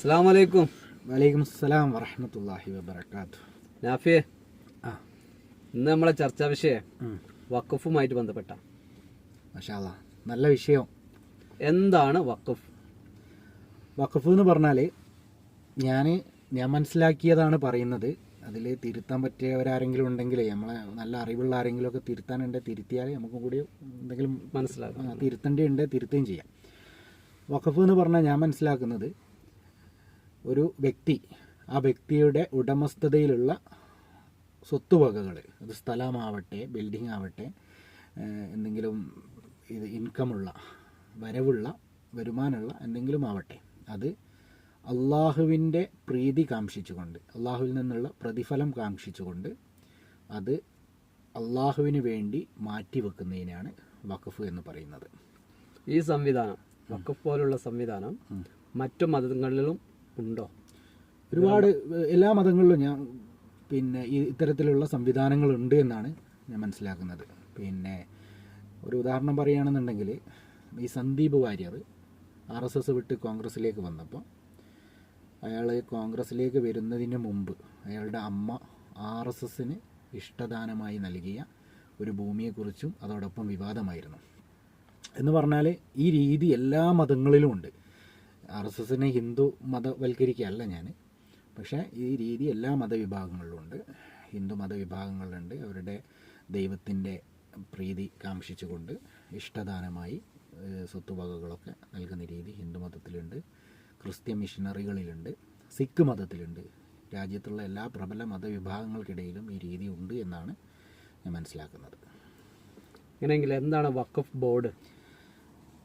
അസ്സലാമു അലൈക്കും. വലൈക്കും അസ്സലാം വറഹ്മത്തുള്ളാഹി വബറകാതുഹു. നാഫിയെ, ആ ഇന്ന് നമ്മളെ ചർച്ചാ വിഷയം വഖഫുമായിട്ട് ബന്ധപ്പെട്ട. മാഷാ അല്ലാ, നല്ല വിഷയം. എന്താണ് വഖഫ്? വഖഫ് എന്ന് പറഞ്ഞാൽ ഞാൻ മനസ്സിലാക്കിയതാണ് പറയുന്നത്. അതിൽ തിരുത്താൻ പറ്റിയവരാരെങ്കിലും ഉണ്ടെങ്കിൽ, നമ്മളെ നല്ല അറിവുള്ള ആരെങ്കിലും ഒക്കെ തിരുത്താനുണ്ടെങ്കിൽ തിരുത്തിയാൽ നമുക്കും കൂടി എന്തെങ്കിലും മനസ്സിലാകും. തിരുത്തേണ്ടിയുണ്ട്, തിരുത്തുകയും ചെയ്യാം. വഖഫ് എന്ന് പറഞ്ഞാൽ ഞാൻ മനസ്സിലാക്കുന്നത്, ഒരു വ്യക്തി, ആ വ്യക്തിയുടെ ഉടമസ്ഥതയിലുള്ള സ്വത്തുവകകൾ, അത് സ്ഥലമാവട്ടെ, ബിൽഡിംഗ് ആവട്ടെ, എന്തെങ്കിലും ഇത് ഇൻകമുള്ള, വരുമാനമുള്ള എന്തെങ്കിലും ആവട്ടെ, അത് അള്ളാഹുവിൻ്റെ പ്രീതി കാംക്ഷിച്ചുകൊണ്ട്, അള്ളാഹുവിൽ നിന്നുള്ള പ്രതിഫലം കാംക്ഷിച്ചുകൊണ്ട് അത് അള്ളാഹുവിന് വേണ്ടി മാറ്റിവെക്കുന്നതിനാണ് വഖഫ് എന്ന് പറയുന്നത്. ഈ സംവിധാനം, വഖഫ് പോലുള്ള സംവിധാനം മറ്റു മതങ്ങളിലും ഉണ്ടോ? ഒരുപാട്, എല്ലാ മതങ്ങളിലും ഇത്തരത്തിലുള്ള സംവിധാനങ്ങളുണ്ട് എന്നാണ് ഞാൻ മനസ്സിലാക്കുന്നത്. ഒരു ഉദാഹരണം പറയുകയാണെന്നുണ്ടെങ്കിൽ, ഈ സന്ദീപ് വാര്യർ RSS വിട്ട് കോൺഗ്രസ്സിലേക്ക് വന്നപ്പോൾ, അയാൾ കോൺഗ്രസ്സിലേക്ക് വരുന്നതിന് മുമ്പ് അയാളുടെ അമ്മ RSSന് ഇഷ്ടദാനമായി നൽകിയ ഒരു ഭൂമിയെക്കുറിച്ചും അതോടൊപ്പം വിവാദമായിരുന്നു. എന്ന് പറഞ്ഞാൽ ഈ രീതി എല്ലാ മതങ്ങളിലും ഉണ്ട്. RSSനെ ഹിന്ദു മതവൽക്കരിക്കുകയല്ല ഞാൻ, പക്ഷേ ഈ രീതി എല്ലാ മതവിഭാഗങ്ങളിലും ഉണ്ട്. ഹിന്ദു മതവിഭാഗങ്ങളിലുണ്ട്. അവരുടെ ദൈവത്തിൻ്റെ പ്രീതി കാംക്ഷിച്ചുകൊണ്ട് ഇഷ്ടദാനമായി സ്വത്തുവകകളൊക്കെ നൽകുന്ന രീതി ഹിന്ദു മതത്തിലുണ്ട്, ക്രിസ്ത്യൻ മിഷനറികളിലുണ്ട്, സിഖ് മതത്തിലുണ്ട്. രാജ്യത്തുള്ള എല്ലാ പ്രബല മതവിഭാഗങ്ങൾക്കിടയിലും ഈ രീതി ഉണ്ട് എന്നാണ് ഞാൻ മനസ്സിലാക്കുന്നത്. അങ്ങനെയെങ്കിൽ എന്താണ് വഖഫ് ബോർഡ്?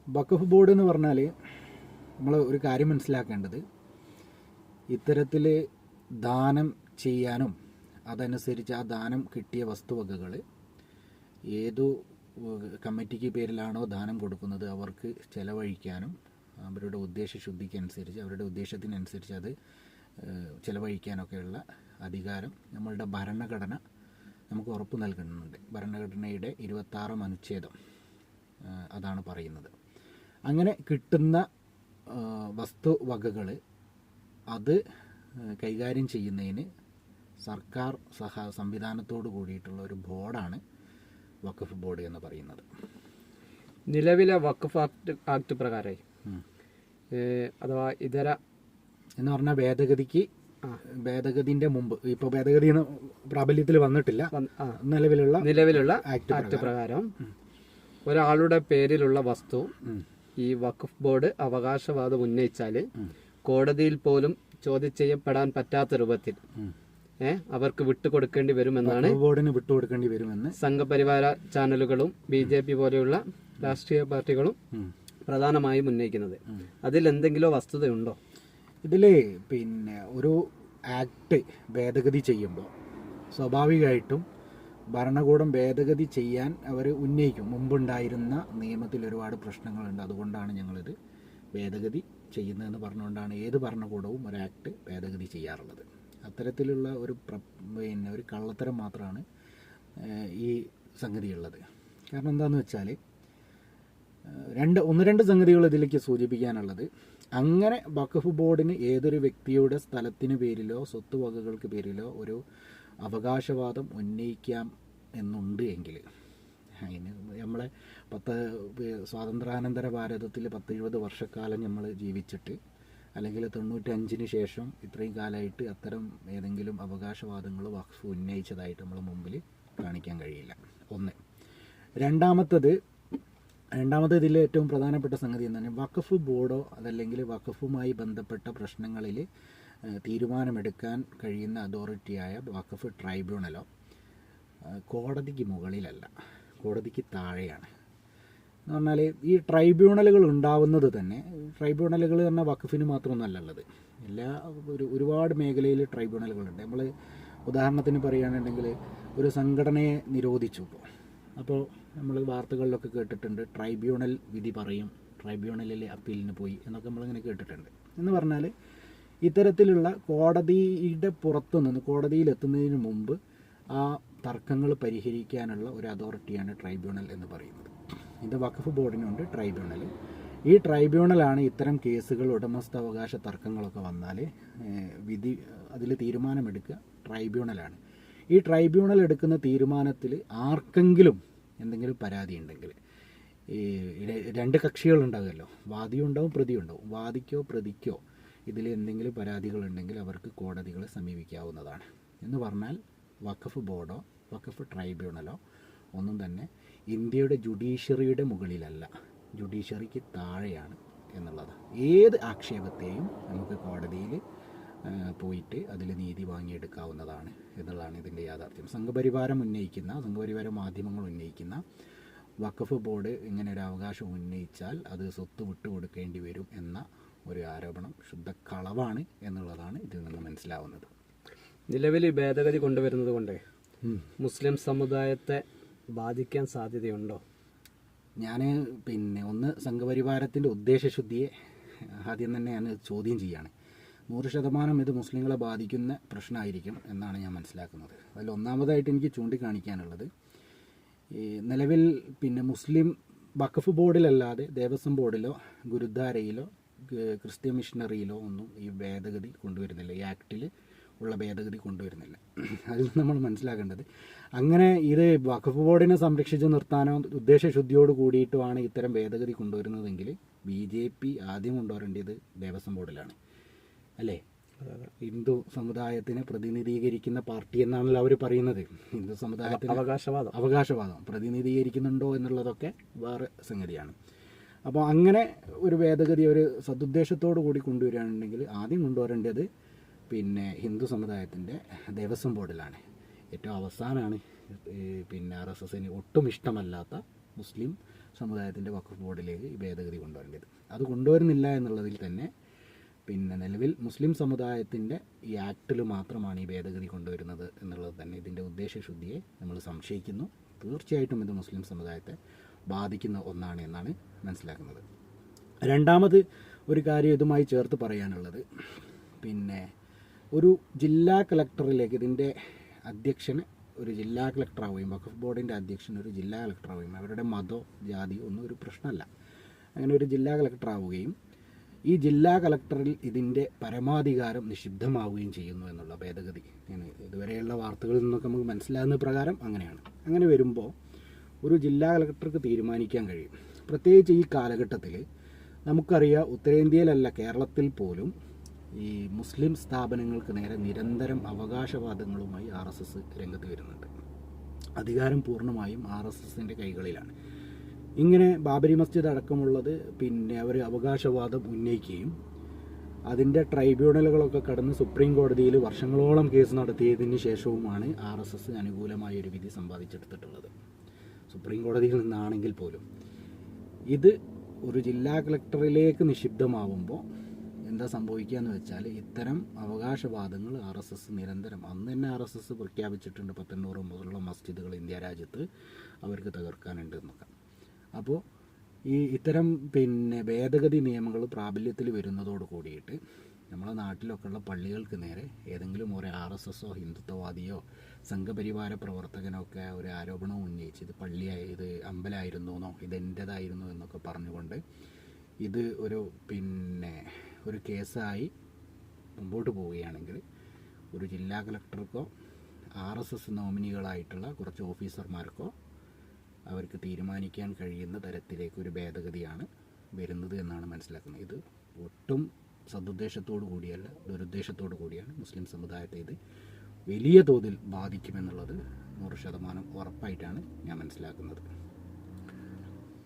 വഖഫ് ബോർഡ് എന്ന് പറഞ്ഞാൽ, നമ്മൾ ഒരു കാര്യം മനസ്സിലാക്കേണ്ടത്, ഇത്തരത്തിൽ ദാനം ചെയ്യാനും അതനുസരിച്ച് ആ ദാനം കിട്ടിയ വസ്തുവകകൾ ഏതു കമ്മിറ്റിക്ക് പേരിലാണോ ദാനം കൊടുക്കുന്നത് അവർക്ക് ചെലവഴിക്കാനും, അവരുടെ ഉദ്ദേശശുദ്ധിക്കനുസരിച്ച്, അവരുടെ ഉദ്ദേശത്തിനനുസരിച്ച് അത് ചെലവഴിക്കാനൊക്കെയുള്ള അധികാരം നമ്മളുടെ ഭരണഘടന നമുക്ക് ഉറപ്പ് നൽകുന്നുണ്ട്. ഭരണഘടനയുടെ 26ാം അനുച്ഛേദം അതാണ് പറയുന്നത്. അങ്ങനെ കിട്ടുന്ന വസ്തുവകകൾ അത് കൈകാര്യം ചെയ്യുന്നതിന് സർക്കാർ സംവിധാനത്തോട് കൂടിയിട്ടുള്ള ഒരു ബോർഡാണ് വഖഫ് ബോർഡ് എന്ന് പറയുന്നത്. നിലവിലെ വഖഫ് ആക്ട് പ്രകാരമായി, അഥവാ ഇതര എന്ന് പറഞ്ഞാൽ ഭേദഗതിൻ്റെ മുമ്പ്, ഇപ്പോൾ ഭേദഗതി പ്രാബല്യത്തിൽ വന്നിട്ടില്ല, നിലവിലുള്ള ആക്ട് പ്രകാരം ഒരാളുടെ പേരിലുള്ള വസ്തു ഈ വഖഫ് ബോർഡ് അവകാശവാദം ഉന്നയിച്ചാൽ കോടതിയിൽ പോലും ചോദ്യം ചെയ്യപ്പെടാൻ പറ്റാത്ത രൂപത്തിൽ അവർക്ക് വിട്ടുകൊടുക്കേണ്ടി വരുമെന്നാണ് ബോർഡിന് വിട്ടുകൊടുക്കേണ്ടി വരുമെന്ന് സംഘപരിവാര ചാനലുകളും BJP പോലെയുള്ള രാഷ്ട്രീയ പാർട്ടികളും പ്രധാനമായും ഉന്നയിക്കുന്നത്. അതിൽ എന്തെങ്കിലും വസ്തുതയുണ്ടോ? ഇതിൽ ഒരു ആക്ട് ഭേദഗതി ചെയ്യുമ്പോൾ സ്വാഭാവികമായിട്ടും ഭരണകൂടം ഭേദഗതി ചെയ്യാൻ അവർ ഉന്നയിക്കും. മുമ്പുണ്ടായിരുന്ന നിയമത്തിൽ ഒരുപാട് പ്രശ്നങ്ങളുണ്ട്, അതുകൊണ്ടാണ് ഞങ്ങളിത് ഭേദഗതി ചെയ്യുന്നതെന്ന് പറഞ്ഞുകൊണ്ടാണ് ഏത് ഭരണകൂടവും ഒരു ആക്ട് ഭേദഗതി ചെയ്യാറുള്ളത്. അത്തരത്തിലുള്ള ഒരു കള്ളത്തരം മാത്രമാണ് ഈ സംഗതിയുള്ളത്. കാരണം എന്താണെന്ന് വെച്ചാൽ, രണ്ട് സംഗതികൾ ഇതിലേക്ക് സൂചിപ്പിക്കാനുള്ളത്. അങ്ങനെ വഖഫ് ബോർഡിന് ഏതൊരു വ്യക്തിയുടെ സ്ഥലത്തിന് പേരിലോ സ്വത്തുവകകൾക്ക് പേരിലോ ഒരു അവകാശവാദം ഉന്നയിക്കാം എന്നുണ്ട് എങ്കിൽ, അതിന് നമ്മളെ സ്വാതന്ത്ര്യാനന്തര ഭാരതത്തിൽ 10-20 വർഷക്കാലം നമ്മൾ ജീവിച്ചിട്ട്, അല്ലെങ്കിൽ 95-ന് ശേഷം ഇത്രയും കാലമായിട്ട് അത്തരം ഏതെങ്കിലും അവകാശവാദങ്ങൾ വഖഫ് ഉന്നയിച്ചതായിട്ട് നമ്മൾ മുമ്പിൽ കാണിക്കാൻ കഴിയില്ല. ഒന്ന്. രണ്ടാമത്തത് ഇതിൽ ഏറ്റവും പ്രധാനപ്പെട്ട സംഗതി എന്താണ്, വഖഫ് ബോർഡോ അതല്ലെങ്കിൽ വഖഫുമായി ബന്ധപ്പെട്ട പ്രശ്നങ്ങളിൽ തീരുമാനമെടുക്കാൻ കഴിയുന്ന അതോറിറ്റിയായ വഖഫ് ട്രൈബ്യൂണലോ കോടതിക്ക് മുകളിലല്ല, കോടതിക്ക് താഴെയാണ്. എന്ന് പറഞ്ഞാൽ ഈ ട്രൈബ്യൂണലുകൾ ഉണ്ടാവുന്നത് തന്നെ, ട്രൈബ്യൂണലുകൾ പറഞ്ഞാൽ വഖഫിന് മാത്രമൊന്നുമല്ല ഉള്ളത്, ഒരുപാട് മേഖലയിൽ ട്രൈബ്യൂണലുകളുണ്ട്. നമ്മൾ ഉദാഹരണത്തിന് പറയുകയാണെന്നുണ്ടെങ്കിൽ, ഒരു സംഘടനയെ നിരോധിച്ചു. അപ്പോൾ നമ്മൾ വാർത്തകളിലൊക്കെ കേട്ടിട്ടുണ്ട്, ട്രൈബ്യൂണൽ വിധി പറയും, ട്രൈബ്യൂണലിൽ അപ്പീലിന് പോയി എന്നൊക്കെ നമ്മളിങ്ങനെ കേട്ടിട്ടുണ്ട്. എന്ന് പറഞ്ഞാൽ ഇത്തരത്തിലുള്ള കോടതിയുടെ പുറത്തുനിന്ന്, കോടതിയിലെത്തുന്നതിന് മുമ്പ് ആ തർക്കങ്ങൾ പരിഹരിക്കാനുള്ള ഒരു അതോറിറ്റിയാണ് ട്രൈബ്യൂണൽ എന്ന് പറയുന്നത്. ഇത് വഖഫ് ബോർഡിനുണ്ട് ട്രൈബ്യൂണൽ. ഈ ട്രൈബ്യൂണലാണ് ഇത്തരം കേസുകൾ, ഉടമസ്ഥാവകാശ തർക്കങ്ങളൊക്കെ വന്നാൽ വിധി അതിൽ തീരുമാനമെടുക്കുക ട്രൈബ്യൂണലാണ്. ഈ ട്രൈബ്യൂണൽ എടുക്കുന്ന തീരുമാനത്തിൽ ആർക്കെങ്കിലും എന്തെങ്കിലും പരാതി ഉണ്ടെങ്കിൽ, ഈ രണ്ട് കക്ഷികളുണ്ടാകുമല്ലോ, വാദിയും ഉണ്ടാവും പ്രതിയും ഉണ്ടാവും. വാദിക്കോ പ്രതിക്കോ ഇതിൽ എന്തെങ്കിലും പരാതികളുണ്ടെങ്കിൽ അവർക്ക് കോടതികളെ സമീപിക്കാവുന്നതാണ്. എന്ന് പറഞ്ഞാൽ വഖഫ് ബോർഡോ വഖഫ് ട്രൈബ്യൂണലോ ഒന്നും തന്നെ ഇന്ത്യയുടെ ജുഡീഷ്യറിയുടെ മുകളിലല്ല, ജുഡീഷ്യറിക്ക് താഴെയാണ് എന്നുള്ളത്. ഏത് ആക്ഷേപത്തെയും നമുക്ക് കോടതിയിൽ പോയിട്ട് അതിൽ നീതി വാങ്ങിയെടുക്കാവുന്നതാണ് എന്നുള്ളതാണ് ഇതിൻ്റെ യാഥാർത്ഥ്യം. സംഘപരിവാര മാധ്യമങ്ങൾ ഉന്നയിക്കുന്ന വഖഫ് ബോർഡ് ഇങ്ങനെ ഒരു അവകാശം ഉന്നയിച്ചാൽ അത് സ്വത്ത് വിട്ടുകൊടുക്കേണ്ടി വരും എന്ന ഒരു ആരോപണം ശുദ്ധ കളവാണ് എന്നുള്ളതാണ് ഇതിൽ നിന്ന് മനസ്സിലാവുന്നത്. നിലവിൽ ഭേദഗതി കൊണ്ടുവരുന്നത് കൊണ്ട് മുസ്ലിം സമുദായത്തെ ബാധിക്കാൻ സാധ്യതയുണ്ടോ? ഞാൻ ഒന്ന് സംഘപരിവാരത്തിൻ്റെ ഉദ്ദേശശുദ്ധിയെ ആദ്യം തന്നെ ഞാൻ ചോദ്യം ചെയ്യാണ്. 100% ഇത് മുസ്ലിങ്ങളെ ബാധിക്കുന്ന പ്രശ്നമായിരിക്കും എന്നാണ് ഞാൻ മനസ്സിലാക്കുന്നത്. അതിൽ ഒന്നാമതായിട്ട് എനിക്ക് ചൂണ്ടിക്കാണിക്കാനുള്ളത്, ഈ നിലവിൽ മുസ്ലിം വഖഫ് ബോർഡിലല്ലാതെ ദേവസ്വം ബോർഡിലോ ഗുരുദ്വാരയിലോ ക്രിസ്ത്യൻ മിഷനറിയിലോ ഒന്നും ഈ ഭേദഗതി കൊണ്ടുവരുന്നില്ല, ഈ ആക്ടിൽ ഉള്ള ഭേദഗതി കൊണ്ടുവരുന്നില്ല. അതിൽ നമ്മൾ മനസ്സിലാക്കേണ്ടത്, അങ്ങനെ ഇത് വഖഫ് ബോർഡിനെ സംരക്ഷിച്ച് നിർത്താനോ ഉദ്ദേശശുദ്ധിയോട് കൂടിയിട്ടുമാണ് ഇത്തരം ഭേദഗതി കൊണ്ടുവരുന്നതെങ്കിൽ BJP ആദ്യം കൊണ്ടുവരേണ്ടത് ദേവസ്വം ബോർഡിലാണ്, അല്ലേ? ഹിന്ദു സമുദായത്തിനെ പ്രതിനിധീകരിക്കുന്ന പാർട്ടി എന്നാണല്ലോ അവർ പറയുന്നത്. ഹിന്ദു സമുദായത്തിന് അവകാശവാദം പ്രതിനിധീകരിക്കുന്നുണ്ടോ എന്നുള്ളതൊക്കെ വേറെ സംഗതിയാണ്. അപ്പോൾ അങ്ങനെ ഒരു ഭേദഗതി ഒരു സദുദ്ദേശത്തോടു കൂടി കൊണ്ടുവരികയാണെന്നുണ്ടെങ്കിൽ ആദ്യം കൊണ്ടുവരേണ്ടത് ഹിന്ദു സമുദായത്തിൻ്റെ ദേവസ്വം ബോർഡിലാണ്. ഏറ്റവും അവസാനമാണ് RSSന് ഒട്ടും ഇഷ്ടമല്ലാത്ത മുസ്ലിം സമുദായത്തിൻ്റെ വഖഫ് ബോർഡിലേക്ക് ഈ ഭേദഗതി കൊണ്ടുവരേണ്ടത്. അത് കൊണ്ടുവരുന്നില്ല എന്നുള്ളതിൽ തന്നെ നിലവിൽ മുസ്ലിം സമുദായത്തിൻ്റെ ഈ ആക്ടിൽ മാത്രമാണ് ഈ ഭേദഗതി കൊണ്ടുവരുന്നത് എന്നുള്ളത് തന്നെ ഇതിൻ്റെ ഉദ്ദേശശുദ്ധിയെ നമ്മൾ സംശയിക്കുന്നു. തീർച്ചയായിട്ടും ഇത് മുസ്ലിം സമുദായത്തെ ബാധിക്കുന്ന ഒന്നാണ് എന്നാണ് മനസ്സിലാക്കുന്നത്. രണ്ടാമത് ഒരു കാര്യം ഇതുമായി ചേർത്ത് പറയാനുള്ളത്, ഒരു ജില്ലാ കളക്ടറിലേക്ക് ഇതിൻ്റെ അധ്യക്ഷന് ഒരു ജില്ലാ കളക്ടറാവുകയും വഖഫ് ബോർഡിൻ്റെ അധ്യക്ഷൻ ഒരു ജില്ലാ കളക്ടറാവുകയും അവരുടെ മതോ ജാതിയോ ഒന്നും ഒരു പ്രശ്നമല്ല, അങ്ങനെ ഒരു ജില്ലാ കളക്ടറാവുകയും ഈ ജില്ലാ കളക്ടറിൽ ഇതിൻ്റെ പരമാധികാരം നിഷിദ്ധമാവുകയും ചെയ്യുന്നു എന്നുള്ള ഭേദഗതി ഇതുവരെയുള്ള വാർത്തകളിൽ നിന്നൊക്കെ നമുക്ക് മനസ്സിലാകുന്ന പ്രകാരം അങ്ങനെയാണ്. അങ്ങനെ വരുമ്പോൾ ഒരു ജില്ലാ കളക്ടർക്ക് തീരുമാനിക്കാൻ കഴിയും. പ്രത്യേകിച്ച് ഈ കാലഘട്ടത്തിൽ നമുക്കറിയാം, ഉത്തരേന്ത്യയിലല്ല കേരളത്തിൽ പോലും ഈ മുസ്ലിം സ്ഥാപനങ്ങൾക്ക് നേരെ നിരന്തരം അവകാശവാദങ്ങളുമായി RSS രംഗത്ത് വരുന്നുണ്ട്. അധികാരം പൂർണ്ണമായും RSSൻ്റെ കൈകളിലാണ്. ഇങ്ങനെ ബാബരി മസ്ജിദ് അടക്കമുള്ളത് അവർ അവകാശവാദം ഉന്നയിക്കുകയും അതിൻ്റെ ട്രൈബ്യൂണലുകളൊക്കെ കടന്ന് സുപ്രീം കോടതിയിൽ വർഷങ്ങളോളം കേസ് നടത്തിയതിന് ശേഷവുമാണ് RSS അനുകൂലമായ ഒരു വിധി സമ്പാദിച്ചെടുത്തിട്ടുള്ളത്, സുപ്രീം കോടതിയിൽ നിന്നാണെങ്കിൽ പോലും. ഇത് ഒരു ജില്ലാ കളക്ടറിലേക്ക് നിഷിദ്ധമാവുമ്പോൾ എന്താ സംഭവിക്കുക എന്ന് വെച്ചാൽ, ഇത്തരം അവകാശവാദങ്ങൾ RSS നിരന്തരം, അന്ന് തന്നെ RSS പ്രഖ്യാപിച്ചിട്ടുണ്ട് 800 മുതലുള്ള മസ്ജിദുകൾ ഇന്ത്യ രാജ്യത്ത് അവർക്ക് തകർക്കാനുണ്ട് എന്നൊക്കെ. അപ്പോൾ ഇത്തരം ഭേദഗതി നിയമങ്ങൾ പ്രാബല്യത്തിൽ വരുന്നതോട് കൂടിയിട്ട് നമ്മളെ നാട്ടിലൊക്കെ ഉള്ള പള്ളികൾക്ക് നേരെ ഏതെങ്കിലും ഒരു RSSോ ഹിന്ദുത്വവാദിയോ സംഘപരിവാര പ്രവർത്തകനോ ഒക്കെ ഒരു ആരോപണം ഉന്നയിച്ച് ഇത് ഇത് അമ്പലമായിരുന്നു എന്നോ ഇത് എൻ്റേതായിരുന്നു എന്നൊക്കെ പറഞ്ഞുകൊണ്ട് ഇത് ഒരു കേസായി മുമ്പോട്ട് പോവുകയാണെങ്കിൽ ഒരു ജില്ലാ കളക്ടർക്കോ RSS നോമിനികളായിട്ടുള്ള കുറച്ച് ഓഫീസർമാർക്കോ അവർക്ക് തീരുമാനിക്കാൻ കഴിയുന്ന തരത്തിലേക്ക് ഒരു ഭേദഗതിയാണ് വരുന്നത് എന്നാണ് മനസ്സിലാക്കുന്നത്. ഇത് ഒട്ടും സദുദ്ദേശത്തോടു കൂടിയല്ല, ദുരുദ്ദേശത്തോടു കൂടിയാണ്. മുസ്ലിം സമുദായത്തെ ഇത് വലിയ തോതിൽ ബാധിക്കുമെന്നുള്ളത് 100% ഉറപ്പായിട്ടാണ് ഞാൻ മനസ്സിലാക്കുന്നത്.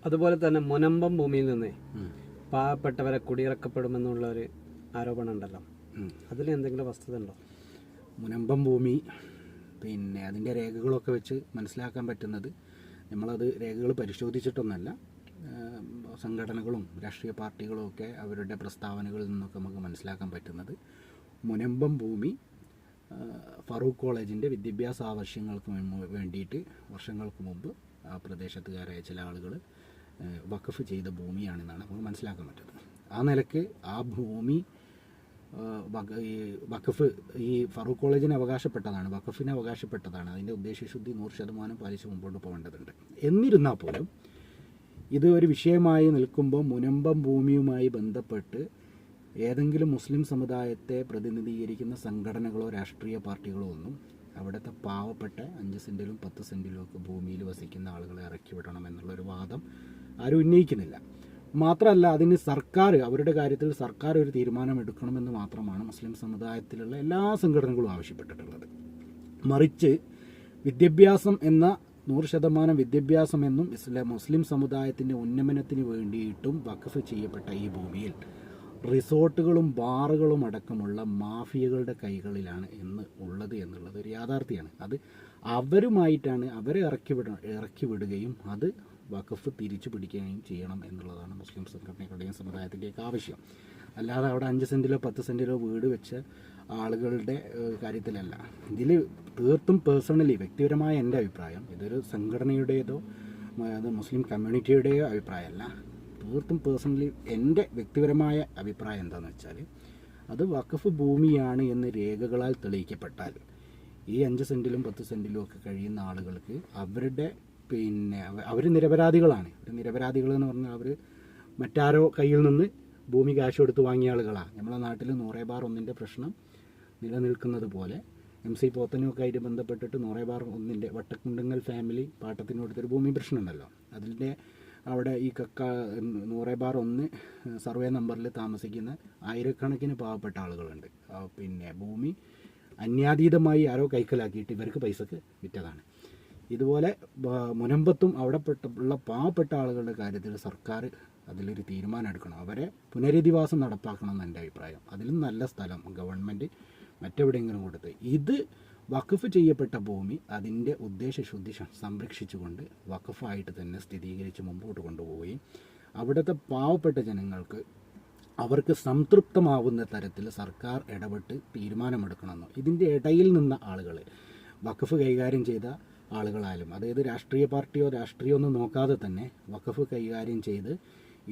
അതുപോലെ തന്നെ മുനമ്പം ഭൂമിയിൽ നിന്ന് പാവപ്പെട്ടവരെ കുടിയിറക്കപ്പെടുമെന്നുള്ള ഒരു ആരോപണം ഉണ്ടല്ലോ, അതിൽ എന്തെങ്കിലും വസ്തുത ഉണ്ടോ? മുനമ്പം ഭൂമി അതിൻ്റെ രേഖകളൊക്കെ വെച്ച് മനസ്സിലാക്കാൻ പറ്റുന്നത്, നമ്മളത് രേഖകൾ പരിശോധിച്ചിട്ടൊന്നല്ല, സംഘടനകളും രാഷ്ട്രീയ പാർട്ടികളും ഒക്കെ അവരുടെ പ്രസ്താവനകളിൽ നിന്നൊക്കെ നമുക്ക് മനസ്സിലാക്കാൻ പറ്റുന്നത്, മുനമ്പം ഭൂമി ഫറൂഖ് കോളേജിൻ്റെ വിദ്യാഭ്യാസ ആവശ്യങ്ങൾക്ക് വേണ്ടിയിട്ട് വർഷങ്ങൾക്ക് മുമ്പ് ആ പ്രദേശത്തുകാരായ ചില ആളുകൾ വഖഫ് ചെയ്ത ഭൂമിയാണെന്നാണ് നമുക്ക് മനസ്സിലാക്കാൻ പറ്റുന്നത്. ആ നിലയ്ക്ക് ആ ഭൂമി വഖഫ് ഈ ഫറൂഖ് കോളേജിന് അവകാശപ്പെട്ടതാണ്, വഖഫിന് അവകാശപ്പെട്ടതാണ്. അതിൻ്റെ ഉദ്ദേശശുദ്ധി 100% പാലിച്ച് മുമ്പോട്ട് പോകേണ്ടതുണ്ട്. എന്നിരുന്നാൽ പോലും ഇത് ഒരു വിഷയമായി നിൽക്കുമ്പോൾ മുനമ്പം ഭൂമിയുമായി ബന്ധപ്പെട്ട് ഏതെങ്കിലും മുസ്ലിം സമുദായത്തെ പ്രതിനിധീകരിക്കുന്ന സംഘടനകളോ രാഷ്ട്രീയ പാർട്ടികളോ ഒന്നും അവിടുത്തെ പാവപ്പെട്ട 5 സെൻറ്റിലും 10 സെൻറ്റിലും ഒക്കെ ഭൂമിയിൽ വസിക്കുന്ന ആളുകളെ ഇറക്കി വിടണം എന്നുള്ളൊരു വാദം ആരും ഉന്നയിക്കുന്നില്ല. മാത്രമല്ല അതിന് സർക്കാർ, അവരുടെ കാര്യത്തിൽ സർക്കാർ ഒരു തീരുമാനം എടുക്കണമെന്ന് മാത്രമാണ് മുസ്ലിം സമുദായത്തിലുള്ള എല്ലാ സംഘടനകളും ആവശ്യപ്പെട്ടിട്ടുള്ളത്. മറിച്ച് വിദ്യാഭ്യാസം എന്ന 100% വിദ്യാഭ്യാസം എന്നും മുസ്ലിം സമുദായത്തിൻ്റെ ഉന്നമനത്തിന് വേണ്ടിയിട്ടും വഖഫ് ചെയ്യപ്പെട്ട ഈ ഭൂമിയിൽ റിസോർട്ടുകളും ബാറുകളും അടക്കമുള്ള മാഫിയകളുടെ കൈകളിലാണ് ഉള്ളത് എന്നുള്ളത് ഒരു യാഥാർത്ഥ്യമാണ്. അത് അവരുമായിട്ടാണ്, അവരെ ഇറക്കി വിടുകയും അത് വഖഫ് തിരിച്ചു പിടിക്കുകയും ചെയ്യണം എന്നുള്ളതാണ് മുസ്ലിം സംഘടനകളുടെയും സമുദായത്തിൻ്റെയൊക്കെ ആവശ്യം. അല്ലാതെ അവിടെ 5 സെൻറ്റിലോ 10 സെൻറ്റിലോ വീട് വെച്ച ആളുകളുടെ കാര്യത്തിലല്ല. ഇതിൽ തീർത്തും പേഴ്സണലി വ്യക്തിപരമായ എൻ്റെ അഭിപ്രായം, ഇതൊരു സംഘടനയുടേതോ അത് മുസ്ലിം കമ്മ്യൂണിറ്റിയുടെയോ അഭിപ്രായമല്ല. തീർത്തും പേഴ്സണലി എൻ്റെ വ്യക്തിപരമായ അഭിപ്രായം എന്താണെന്ന് വെച്ചാൽ, അത് വഖഫ് ഭൂമിയാണ് എന്ന് രേഖകളാൽ തെളിയിക്കപ്പെട്ടാൽ ഈ 5 സെൻറ്റിലും 10 സെൻറ്റിലും ഒക്കെ കഴിയുന്ന ആളുകൾക്ക് അവരുടെ അവർ നിരപരാധികളാണ്. നിരപരാധികൾ എന്ന് പറഞ്ഞാൽ അവർ മറ്റാരോ കയ്യിൽ നിന്ന് ഭൂമി കാശ് കൊടുത്ത് വാങ്ങിയ ആളുകളാണ്. നമ്മളെ നാട്ടിൽ 100/1 പ്രശ്നം നിലനിൽക്കുന്നത് പോലെ MC പോത്തനുമൊക്കെ ആയിട്ട് ബന്ധപ്പെട്ടിട്ട് 100/1 വട്ടക്കുണ്ടങ്ങൽ ഫാമിലി പാട്ടത്തിന് കൊടുത്തൊരു ഭൂമി പ്രശ്നമുണ്ടല്ലോ. അതിൻ്റെ അവിടെ ഈ 100/1 സർവേ നമ്പറിൽ താമസിക്കുന്ന ആയിരക്കണക്കിന് പാവപ്പെട്ട ആളുകളുണ്ട്. ഭൂമി അന്യാതീതമായി ആരോ കൈക്കലാക്കിയിട്ട് ഇവർക്ക് പൈസക്ക് വിറ്റതാണ്. ഇതുപോലെ മുനമ്പത്തും അവിടെ ഉള്ള പാവപ്പെട്ട ആളുകളുടെ കാര്യത്തിൽ സർക്കാർ അതിലൊരു തീരുമാനം എടുക്കണം. അവരെ പുനരധിവാസം നടപ്പാക്കണം എന്ന് എൻ്റെ അഭിപ്രായം. അതിലും നല്ല സ്ഥലം ഗവൺമെൻറ് മറ്റെവിടെയെങ്കിലും കൊടുത്ത് ഇത് വഖഫ് ചെയ്യപ്പെട്ട ഭൂമി അതിൻ്റെ ഉദ്ദേശശുദ്ധി സംരക്ഷിച്ചുകൊണ്ട് വഖഫായിട്ട് തന്നെ സ്ഥിരീകരിച്ച് മുമ്പോട്ട് കൊണ്ടുപോവുകയും അവിടുത്തെ പാവപ്പെട്ട ജനങ്ങൾക്ക് അവർക്ക് സംതൃപ്തമാവുന്ന തരത്തിൽ സർക്കാർ ഇടപെട്ട് തീരുമാനമെടുക്കണമെന്നോ, ഇതിൻ്റെ ഇടയിൽ നിന്ന ആളുകൾ വഖഫ് കൈകാര്യം ചെയ്ത ആളുകളായാലും, അതായത് രാഷ്ട്രീയ പാർട്ടിയോ രാഷ്ട്രീയമൊന്നും നോക്കാതെ തന്നെ വഖഫ് കൈകാര്യം ചെയ്ത്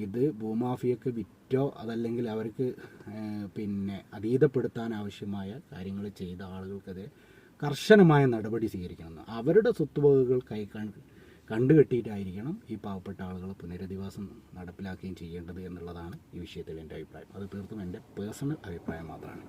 ഇത് ഭൂമാഫിയക്ക് വിറ്റോ അതല്ലെങ്കിൽ അവർക്ക് അതീതപ്പെടുത്താൻ ആവശ്യമായ കാര്യങ്ങൾ ചെയ്ത ആളുകൾക്കെതിരെ കർശനമായ നടപടി സ്വീകരിക്കണമെന്ന്, അവരുടെ സ്വത്തുവകകൾ കണ്ടുകെട്ടിയിട്ടായിരിക്കണം ഈ പാവപ്പെട്ട ആളുകൾ പുനരധിവാസം നടപ്പിലാക്കുകയും ചെയ്യേണ്ടത് എന്നുള്ളതാണ് ഈ വിഷയത്തിൽ എൻ്റെ അഭിപ്രായം. അത് തീർത്തും എൻ്റെ പേഴ്സണൽ അഭിപ്രായം മാത്രമാണ്.